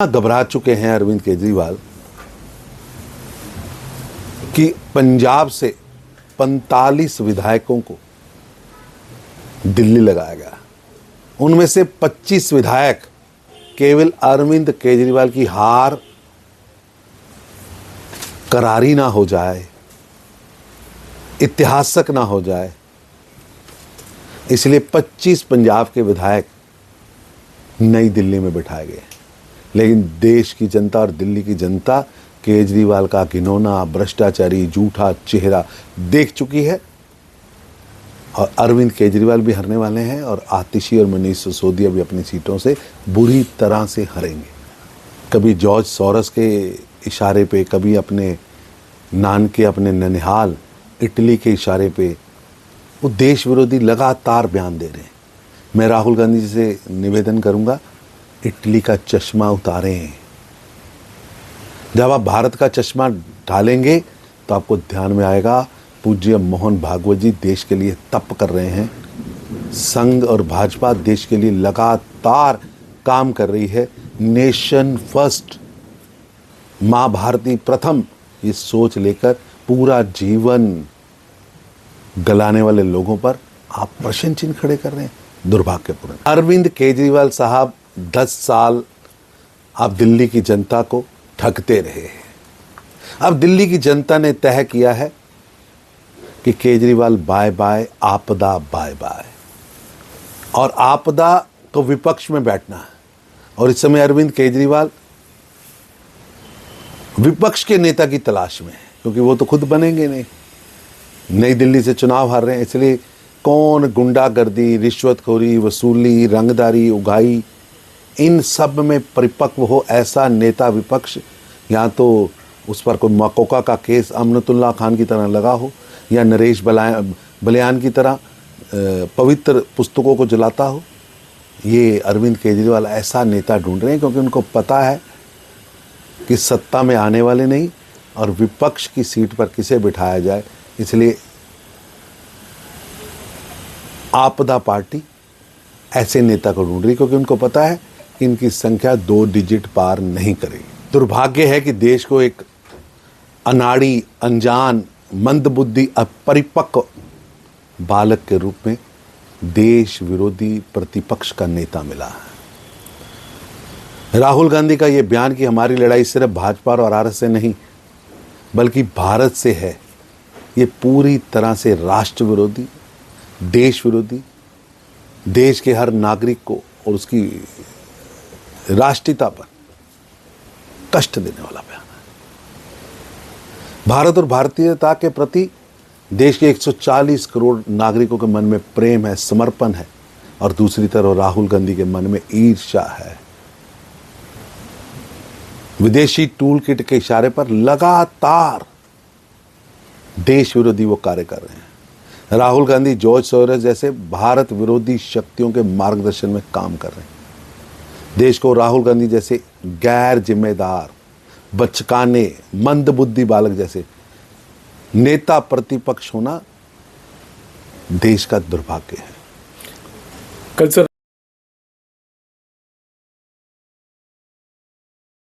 घबरा चुके हैं अरविंद केजरीवाल कि पंजाब से 45 विधायकों को दिल्ली लगाया गया। उनमें से 25 विधायक केवल अरविंद केजरीवाल की हार करारी ना हो जाए, ऐतिहासिक ना हो जाए, इसलिए 25 पंजाब के विधायक नई दिल्ली में बिठाए गए। लेकिन देश की जनता और दिल्ली की जनता केजरीवाल का घिनौना, भ्रष्टाचारी, झूठा चेहरा देख चुकी है और अरविंद केजरीवाल भी हारने वाले हैं और आतिशी और मनीष सिसोदिया भी अपनी सीटों से बुरी तरह से हारेंगे। कभी जॉर्ज सोरोस के इशारे पे, कभी अपने नानके, अपने ननिहाल इटली के इशारे पे वो देश विरोधी लगातार बयान दे रहे हैं। मैं राहुल गांधी जी से निवेदन करूंगा, इटली का चश्मा उतारें। जब आप भारत का चश्मा ढालेंगे तो आपको ध्यान में आएगा पूज्य मोहन भागवत जी देश के लिए तप कर रहे हैं। संघ और भाजपा देश के लिए लगातार काम कर रही है। नेशन फर्स्ट, माँ भारती प्रथम, ये सोच लेकर पूरा जीवन गलाने वाले लोगों पर आप प्रश्न चिन्ह खड़े कर रहे हैं। दुर्भाग्यपूर्ण। अरविंद केजरीवाल साहब 10 साल आप दिल्ली की जनता को ठगते रहे हैं। अब दिल्ली की जनता ने तय किया है कि केजरीवाल बाय बाय, आपदा बाय बाय, और आपदा को विपक्ष में बैठना है। और इस समय अरविंद केजरीवाल विपक्ष के नेता की तलाश में है, क्योंकि वो तो खुद बनेंगे नहीं। नई दिल्ली से चुनाव हार रहे हैं, इसलिए कौन गुंडागर्दी, रिश्वतखोरी, वसूली, रंगदारी, उगाही, इन सब में परिपक्व हो ऐसा नेता विपक्ष, या तो उस पर कोई मकोका का केस अमनतुल्लाह खान की तरह लगा हो, या नरेश बलियान की तरह पवित्र पुस्तकों को जलाता हो। ये अरविंद केजरीवाल ऐसा नेता ढूंढ रहे हैं क्योंकि उनको पता है कि सत्ता में आने वाले नहीं और विपक्ष की सीट पर किसे बिठाया जाए। इसलिए आपदा पार्टी ऐसे नेता को ढूंढ रही, क्योंकि उनको पता है कि इनकी संख्या 2 डिजिट पार नहीं करेगी। दुर्भाग्य है कि देश को एक अनाड़ी, अनजान, मंदबुद्धि, अपरिपक्व बालक के रूप में देश विरोधी प्रतिपक्ष का नेता मिला है। राहुल गांधी का यह बयान कि हमारी लड़ाई सिर्फ भाजपा और आरएसएस से नहीं बल्कि भारत से है, ये पूरी तरह से राष्ट्र विरोधी, देश विरोधी, देश के हर नागरिक को और उसकी राष्ट्रीयता पर कष्ट देने वाला बयान है। भारत और भारतीयता के प्रति देश के 140 करोड़ नागरिकों के मन में प्रेम है, समर्पण है, और दूसरी तरफ राहुल गांधी के मन में ईर्ष्या है। विदेशी टूल किट के इशारे पर लगातार देश विरोधी वो कार्य कर रहे हैं। राहुल गांधी जॉर्ज सोरोस जैसे भारत विरोधी शक्तियों के मार्गदर्शन में काम कर रहे हैं। देश को राहुल गांधी जैसे गैर जिम्मेदार, बचकाने, मंदबुद्धि बालक जैसे नेता प्रतिपक्ष होना देश का दुर्भाग्य है। कल सर